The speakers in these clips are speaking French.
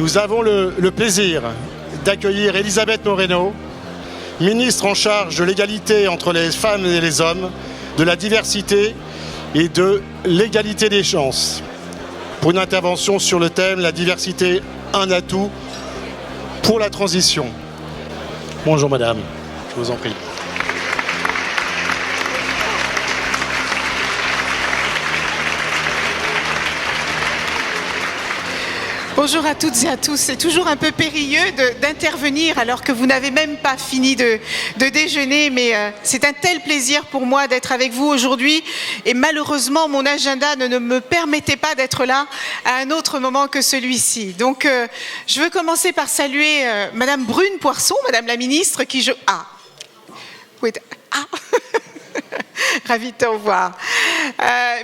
Nous avons le plaisir d'accueillir Elisabeth Moreno, ministre en charge de l'égalité entre les femmes et les hommes, de la diversité et de l'égalité des chances, pour une intervention sur le thème « La diversité, un atout pour la transition ». Bonjour madame, je vous en prie. Bonjour à toutes et à tous. C'est toujours un peu périlleux d'intervenir alors que vous n'avez même pas fini de déjeuner, mais c'est un tel plaisir pour moi d'être avec vous aujourd'hui et malheureusement mon agenda ne me permettait pas d'être là à un autre moment que celui-ci. Donc je veux commencer par saluer Madame Brune Poirson, Madame la Ministre, qui je... Ah oui, ah Ravie de te revoir.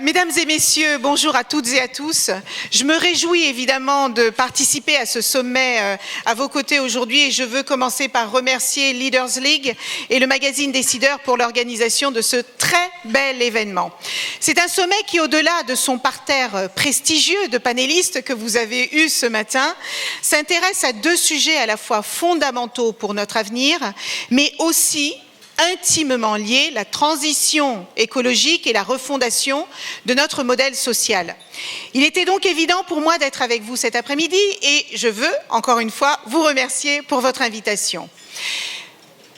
Mesdames et messieurs, bonjour à toutes et à tous. Je me réjouis évidemment de participer à ce sommet à vos côtés aujourd'hui et je veux commencer par remercier Leaders League et le magazine Décideurs pour l'organisation de ce très bel événement. C'est un sommet qui, au-delà de son parterre prestigieux de panélistes que vous avez eu ce matin, s'intéresse à deux sujets à la fois fondamentaux pour notre avenir, mais aussi intimement liés, la transition écologique et la refondation de notre modèle social. Il était donc évident pour moi d'être avec vous cet après-midi et je veux, encore une fois, vous remercier pour votre invitation.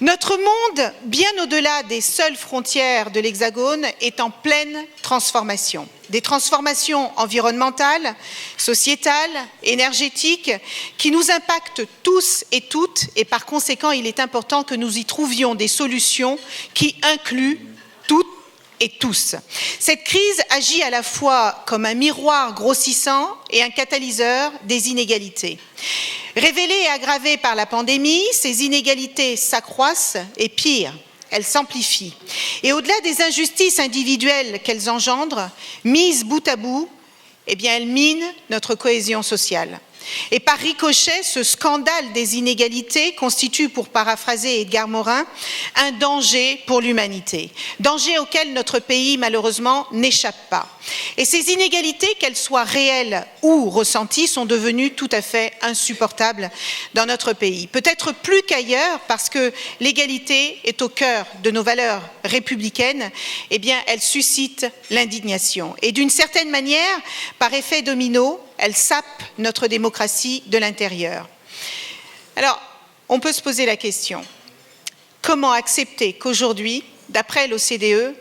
Notre monde, bien au-delà des seules frontières de l'Hexagone, est en pleine transformation. Des transformations environnementales, sociétales, énergétiques, qui nous impactent tous et toutes, et par conséquent, il est important que nous y trouvions des solutions qui incluent toutes et tous. Cette crise agit à la fois comme un miroir grossissant et un catalyseur des inégalités. Révélées et aggravées par la pandémie, ces inégalités s'accroissent et pire, elles s'amplifient. Et au-delà des injustices individuelles qu'elles engendrent, mises bout à bout, eh bien, elles minent notre cohésion sociale. Et par ricochet, ce scandale des inégalités constitue, pour paraphraser Edgar Morin, un danger pour l'humanité. Danger auquel notre pays, malheureusement, n'échappe pas. Et ces inégalités, qu'elles soient réelles ou ressenties, sont devenues tout à fait insupportables dans notre pays. Peut-être plus qu'ailleurs, parce que l'égalité est au cœur de nos valeurs républicaines, eh bien, elle suscite l'indignation. Et d'une certaine manière, par effet domino, elle sape notre démocratie de l'intérieur. Alors, on peut se poser la question, comment accepter qu'aujourd'hui, d'après l'OCDE,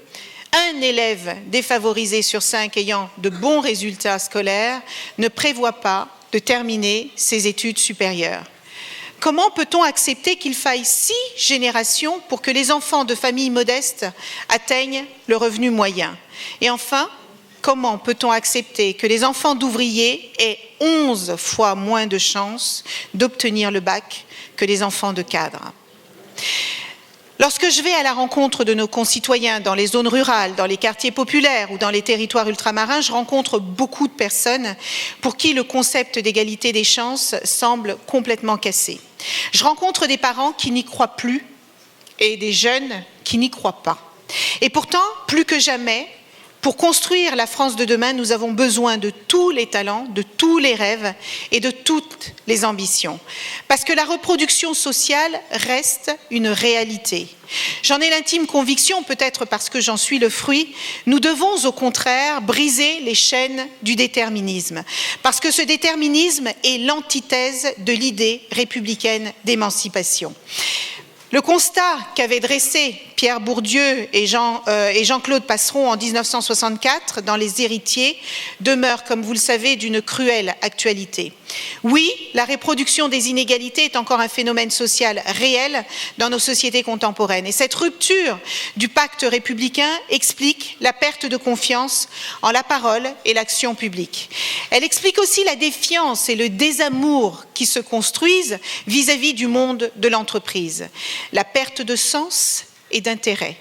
un élève défavorisé sur 5 ayant de bons résultats scolaires ne prévoit pas de terminer ses études supérieures? Comment peut-on accepter qu'il faille 6 générations pour que les enfants de familles modestes atteignent le revenu moyen? Et enfin, comment peut-on accepter que les enfants d'ouvriers aient 11 fois moins de chances d'obtenir le bac que les enfants de cadres? Lorsque je vais à la rencontre de nos concitoyens dans les zones rurales, dans les quartiers populaires ou dans les territoires ultramarins, je rencontre beaucoup de personnes pour qui le concept d'égalité des chances semble complètement cassé. Je rencontre des parents qui n'y croient plus et des jeunes qui n'y croient pas. Et pourtant, plus que jamais, pour construire la France de demain, nous avons besoin de tous les talents, de tous les rêves et de toutes les ambitions. Parce que la reproduction sociale reste une réalité. J'en ai l'intime conviction, peut-être parce que j'en suis le fruit, nous devons au contraire briser les chaînes du déterminisme. Parce que ce déterminisme est l'antithèse de l'idée républicaine d'émancipation. Le constat qu'avaient dressé Pierre Bourdieu et Jean-Claude Passeron en 1964 dans Les Héritiers demeure, comme vous le savez, d'une cruelle actualité. Oui, la reproduction des inégalités est encore un phénomène social réel dans nos sociétés contemporaines. Et cette rupture du pacte républicain explique la perte de confiance en la parole et l'action publique. Elle explique aussi la défiance et le désamour qui se construisent vis-à-vis du monde de l'entreprise. La perte de sens et d'intérêt.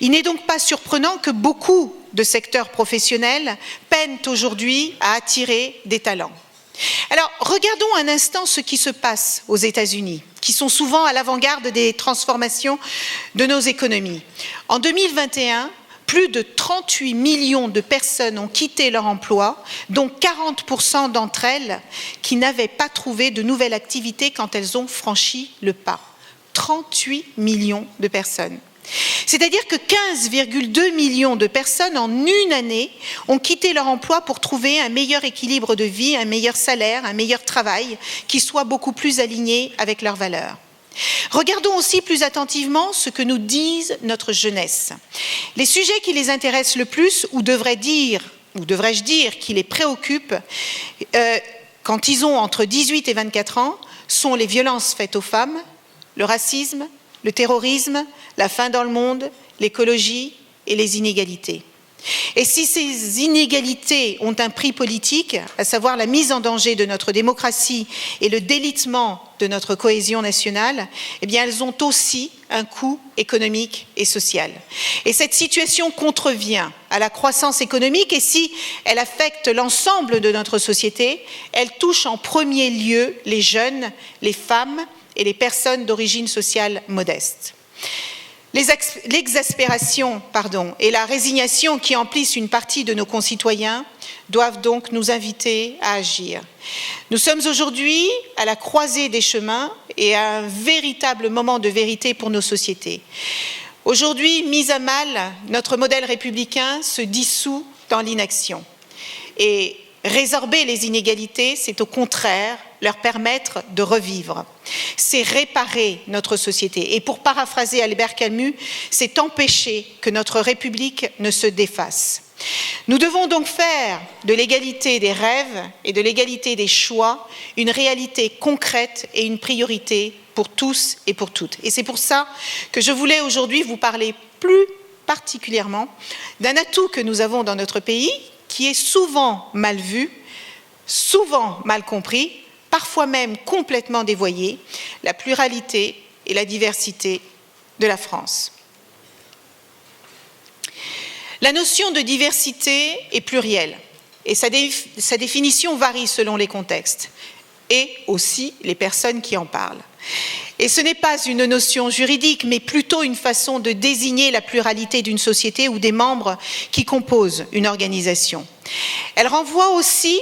Il n'est donc pas surprenant que beaucoup de secteurs professionnels peinent aujourd'hui à attirer des talents. Alors, regardons un instant ce qui se passe aux États-Unis, qui sont souvent à l'avant-garde des transformations de nos économies. En 2021, plus de 38 millions de personnes ont quitté leur emploi, dont 40% d'entre elles qui n'avaient pas trouvé de nouvelle activité quand elles ont franchi le pas. 38 millions de personnes. C'est-à-dire que 15,2 millions de personnes en une année ont quitté leur emploi pour trouver un meilleur équilibre de vie, un meilleur salaire, un meilleur travail qui soit beaucoup plus aligné avec leurs valeurs. Regardons aussi plus attentivement ce que nous disent notre jeunesse. Les sujets qui les intéressent le plus, ou devrais-je dire qui les préoccupent, quand ils ont entre 18 et 24 ans, sont les violences faites aux femmes, le racisme, le terrorisme, la faim dans le monde, l'écologie et les inégalités. Et si ces inégalités ont un prix politique, à savoir la mise en danger de notre démocratie et le délitement de notre cohésion nationale, eh bien elles ont aussi un coût économique et social. Et cette situation contrevient à la croissance économique et si elle affecte l'ensemble de notre société, elle touche en premier lieu les jeunes, les femmes et les personnes d'origine sociale modeste. L'exaspération et la résignation qui emplissent une partie de nos concitoyens doivent donc nous inviter à agir. Nous sommes aujourd'hui à la croisée des chemins et à un véritable moment de vérité pour nos sociétés. Aujourd'hui, mis à mal, notre modèle républicain se dissout dans l'inaction. Et résorber les inégalités, c'est au contraire leur permettre de revivre. C'est réparer notre société. Et pour paraphraser Albert Camus, c'est empêcher que notre République ne se défasse. Nous devons donc faire de l'égalité des rêves et de l'égalité des choix une réalité concrète et une priorité pour tous et pour toutes. Et c'est pour ça que je voulais aujourd'hui vous parler plus particulièrement d'un atout que nous avons dans notre pays, qui est souvent mal vu, souvent mal compris, parfois même complètement dévoyé, la pluralité et la diversité de la France. La notion de diversité est plurielle et sa définition varie selon les contextes et aussi les personnes qui en parlent. Et ce n'est pas une notion juridique, mais plutôt une façon de désigner la pluralité d'une société ou des membres qui composent une organisation. Elle renvoie aussi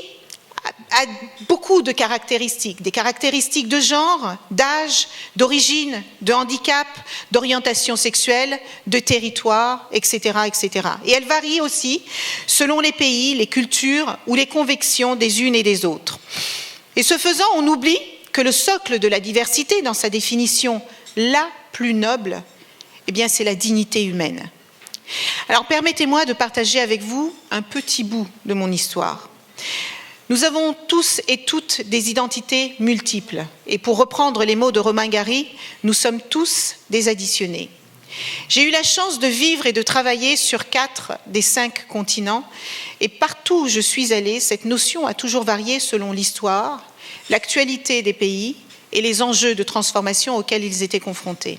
à beaucoup de caractéristiques, des caractéristiques de genre, d'âge, d'origine, de handicap, d'orientation sexuelle, de territoire, etc., etc. Et elle varie aussi selon les pays, les cultures ou les convictions des unes et des autres. Et ce faisant, on oublie que le socle de la diversité, dans sa définition la plus noble, eh bien, c'est la dignité humaine. Alors, permettez-moi de partager avec vous un petit bout de mon histoire. Nous avons tous et toutes des identités multiples. Et pour reprendre les mots de Romain Gary, nous sommes tous des additionnés. J'ai eu la chance de vivre et de travailler sur 4 des 5 continents. Et partout où je suis allée, cette notion a toujours varié selon l'histoire, l'actualité des pays et les enjeux de transformation auxquels ils étaient confrontés.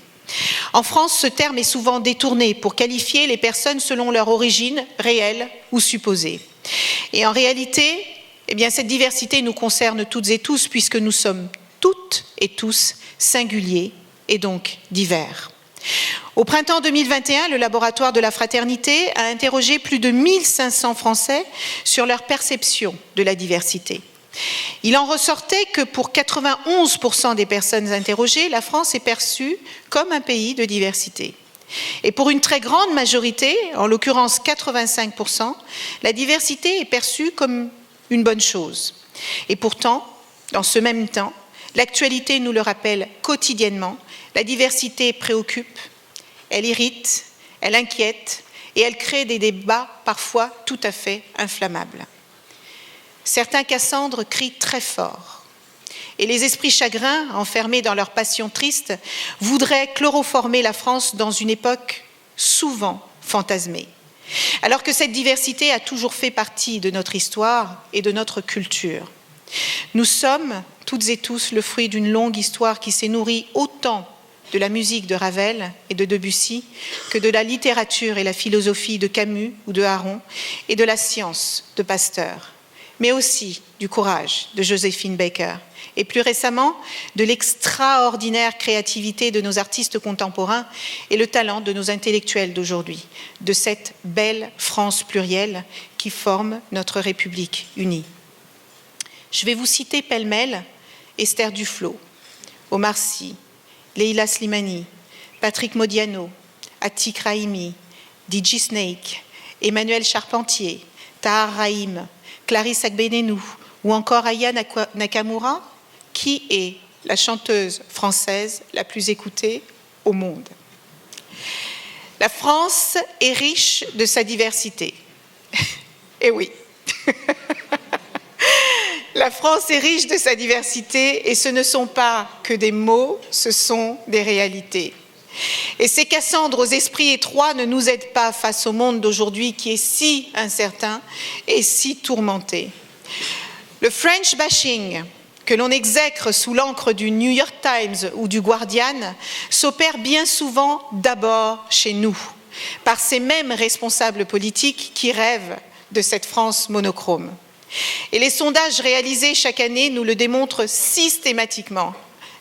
En France, ce terme est souvent détourné pour qualifier les personnes selon leur origine réelle ou supposée. Et en réalité, eh bien, cette diversité nous concerne toutes et tous puisque nous sommes toutes et tous singuliers et donc divers. Au printemps 2021, le laboratoire de la fraternité a interrogé plus de 1500 Français sur leur perception de la diversité. Il en ressortait que pour 91% des personnes interrogées, la France est perçue comme un pays de diversité. Et pour une très grande majorité, en l'occurrence 85%, la diversité est perçue comme une bonne chose. Et pourtant, dans ce même temps, l'actualité nous le rappelle quotidiennement, la diversité préoccupe, elle irrite, elle inquiète et elle crée des débats parfois tout à fait inflammables. Certains Cassandres crient très fort et les esprits chagrins, enfermés dans leur passion triste, voudraient chloroformer la France dans une époque souvent fantasmée. Alors que cette diversité a toujours fait partie de notre histoire et de notre culture. Nous sommes toutes et tous le fruit d'une longue histoire qui s'est nourrie autant de la musique de Ravel et de Debussy que de la littérature et la philosophie de Camus ou de Aron et de la science de Pasteur. mais aussi du courage de Joséphine Baker et plus récemment de l'extraordinaire créativité de nos artistes contemporains et le talent de nos intellectuels d'aujourd'hui, de cette belle France plurielle qui forme notre République unie. Je vais vous citer pêle-mêle Esther Duflo, Omar Sy, Leila Slimani, Patrick Modiano, Atik Rahimi, DJ Snake, Emmanuel Charpentier, Tahar Rahim, Clarisse Agbenenou ou encore Aya Nakamura, qui est la chanteuse française la plus écoutée au monde. La France est riche de sa diversité. Eh oui. La France est riche de sa diversité et ce ne sont pas que des mots, ce sont des réalités. Et ces Cassandres aux esprits étroits ne nous aident pas face au monde d'aujourd'hui qui est si incertain et si tourmenté. Le French bashing que l'on exècre sous l'encre du New York Times ou du Guardian s'opère bien souvent d'abord chez nous, par ces mêmes responsables politiques qui rêvent de cette France monochrome. Et les sondages réalisés chaque année nous le démontrent systématiquement.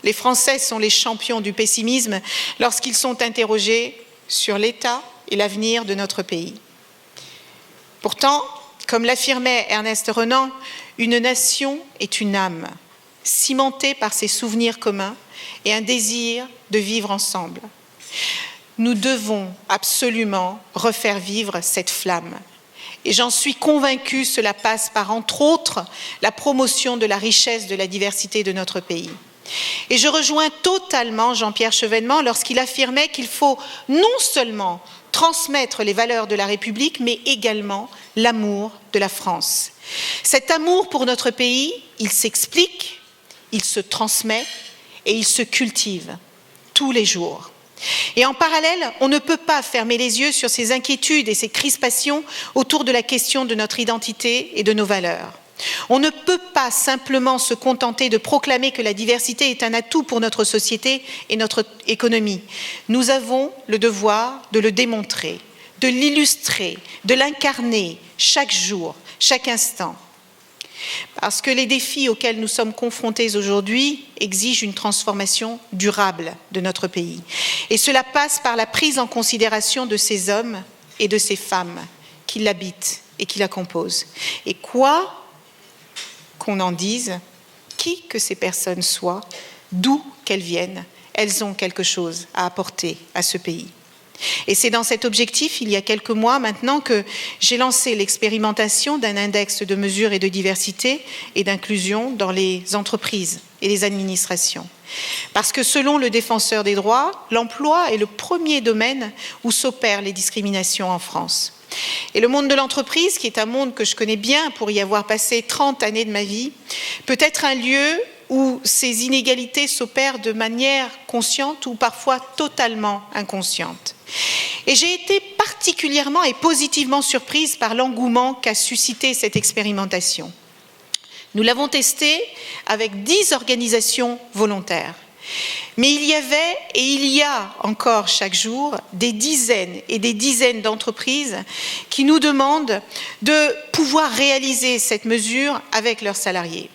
Les Français sont les champions du pessimisme lorsqu'ils sont interrogés sur l'état et l'avenir de notre pays. Pourtant, comme l'affirmait Ernest Renan, une nation est une âme, cimentée par ses souvenirs communs et un désir de vivre ensemble. Nous devons absolument refaire vivre cette flamme. Et j'en suis convaincue, cela passe par, entre autres, la promotion de la richesse de la diversité de notre pays. Et je rejoins totalement Jean-Pierre Chevènement lorsqu'il affirmait qu'il faut non seulement transmettre les valeurs de la République, mais également l'amour de la France. Cet amour pour notre pays, il s'explique, il se transmet et il se cultive tous les jours. Et en parallèle, on ne peut pas fermer les yeux sur ces inquiétudes et ces crispations autour de la question de notre identité et de nos valeurs. On ne peut pas simplement se contenter de proclamer que la diversité est un atout pour notre société et notre économie. Nous avons le devoir de le démontrer, de l'illustrer, de l'incarner chaque jour, chaque instant. Parce que les défis auxquels nous sommes confrontés aujourd'hui exigent une transformation durable de notre pays. Et cela passe par la prise en considération de ces hommes et de ces femmes qui l'habitent et qui la composent. Et quoi qu'on en dise, qui que ces personnes soient, d'où qu'elles viennent, elles ont quelque chose à apporter à ce pays. Et c'est dans cet objectif, il y a quelques mois maintenant, que j'ai lancé l'expérimentation d'un index de mesure et de diversité et d'inclusion dans les entreprises et les administrations. Parce que selon le Défenseur des droits, l'emploi est le premier domaine où s'opèrent les discriminations en France. Et le monde de l'entreprise, qui est un monde que je connais bien pour y avoir passé 30 années de ma vie, peut être un lieu où ces inégalités s'opèrent de manière consciente ou parfois totalement inconsciente. Et j'ai été particulièrement et positivement surprise par l'engouement qu'a suscité cette expérimentation. Nous l'avons testée avec 10 organisations volontaires. Mais il y avait et il y a encore chaque jour des dizaines et des dizaines d'entreprises qui nous demandent de pouvoir réaliser cette mesure avec leurs salariés.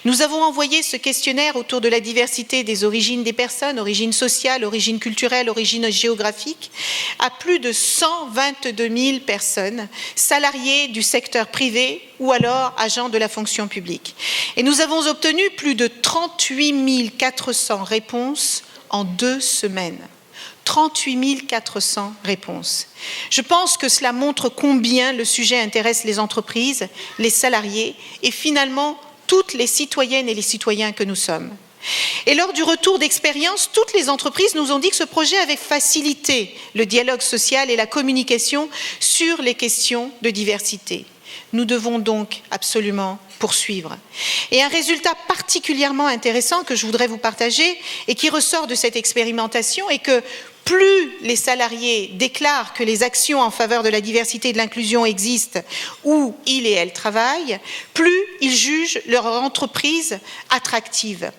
Nous avons envoyé ce questionnaire autour de la diversité des origines des personnes, origines sociales, origines culturelles, origines géographiques, à plus de 122 000 personnes, salariés du secteur privé ou alors agents de la fonction publique. Et nous avons obtenu plus de 38 400 réponses en 2 semaines. 38 400 réponses. Je pense que cela montre combien le sujet intéresse les entreprises, les salariés et finalement toutes les citoyennes et les citoyens que nous sommes. Et lors du retour d'expérience, toutes les entreprises nous ont dit que ce projet avait facilité le dialogue social et la communication sur les questions de diversité. Nous devons donc absolument poursuivre. Et un résultat particulièrement intéressant que je voudrais vous partager et qui ressort de cette expérimentation est que plus les salariés déclarent que les actions en faveur de la diversité et de l'inclusion existent où ils et elles travaillent, plus ils jugent leur entreprise attractive.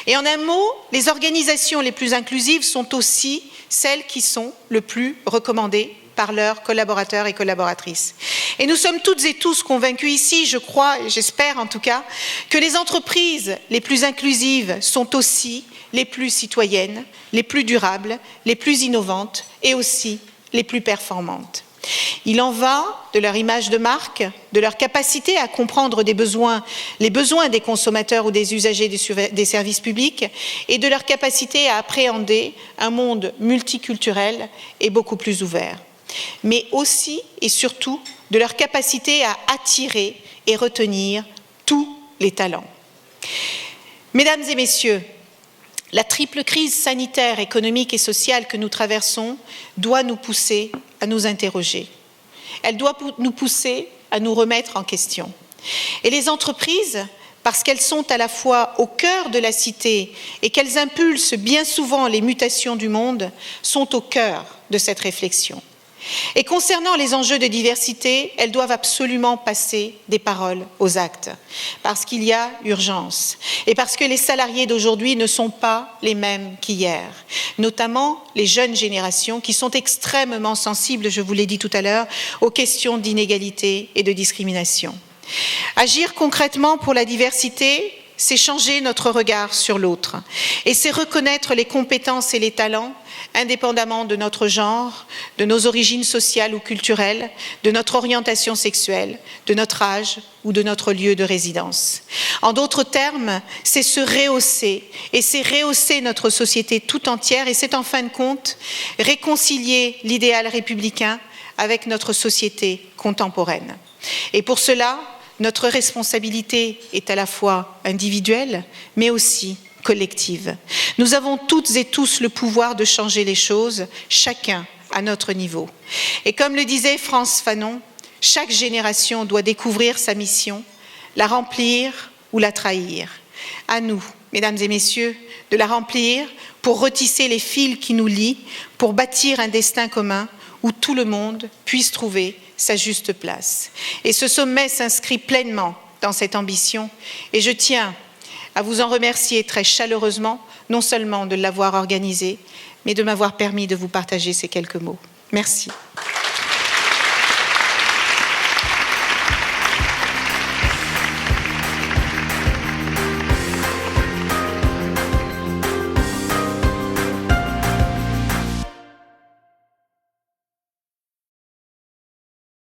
Et en un mot, les organisations les plus inclusives sont aussi celles qui sont le plus recommandées par leurs collaborateurs et collaboratrices. Et nous sommes toutes et tous convaincus ici, je crois, j'espère en tout cas, que les entreprises les plus inclusives sont aussi les plus citoyennes, les plus durables, les plus innovantes et aussi les plus performantes. Il en va de leur image de marque, de leur capacité à comprendre les besoins des consommateurs ou des usagers des services publics et de leur capacité à appréhender un monde multiculturel et beaucoup plus ouvert. Mais aussi et surtout de leur capacité à attirer et retenir tous les talents. Mesdames et messieurs, la triple crise sanitaire, économique et sociale que nous traversons doit nous pousser à nous interroger. Elle doit nous pousser à nous remettre en question. Et les entreprises, parce qu'elles sont à la fois au cœur de la cité et qu'elles impulsent bien souvent les mutations du monde, sont au cœur de cette réflexion. Et concernant les enjeux de diversité, elles doivent absolument passer des paroles aux actes, parce qu'il y a urgence et parce que les salariés d'aujourd'hui ne sont pas les mêmes qu'hier, notamment les jeunes générations qui sont extrêmement sensibles, je vous l'ai dit tout à l'heure, aux questions d'inégalité et de discrimination. Agir concrètement pour la diversité, c'est changer notre regard sur l'autre et c'est reconnaître les compétences et les talents indépendamment de notre genre, de nos origines sociales ou culturelles, de notre orientation sexuelle, de notre âge ou de notre lieu de résidence. En d'autres termes, c'est se rehausser et c'est rehausser notre société tout entière et c'est en fin de compte réconcilier l'idéal républicain avec notre société contemporaine. Et pour cela, notre responsabilité est à la fois individuelle, mais aussi collective. Nous avons toutes et tous le pouvoir de changer les choses, chacun à notre niveau. Et comme le disait Frantz Fanon, chaque génération doit découvrir sa mission, la remplir ou la trahir. À nous, mesdames et messieurs, de la remplir pour retisser les fils qui nous lient, pour bâtir un destin commun où tout le monde puisse trouver sa juste place. Et ce sommet s'inscrit pleinement dans cette ambition et je tiens à vous en remercier très chaleureusement, non seulement de l'avoir organisé, mais de m'avoir permis de vous partager ces quelques mots. Merci.